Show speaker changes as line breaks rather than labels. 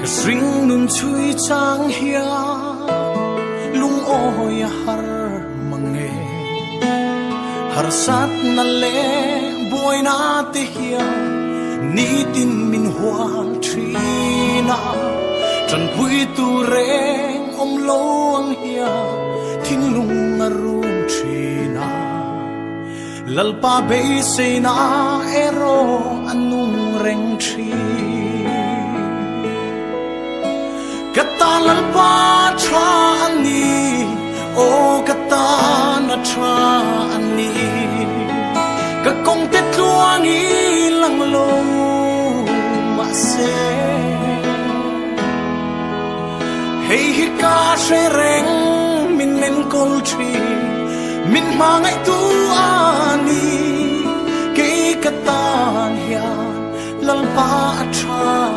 Ring nun chui chang hia lung oi har mange har sat na le boy na te hia ni tin min hual trina tran pui tu reng om lo ang hia thin lung arum trina lalpa be se na ero anung reng tri Kata lalpa tra ani, oh kata na tra ani, kakong tetluangi lang lo mase. Hey hika shereng minen koltri, min mangai tu ani, kay katan hiyan lalpa tra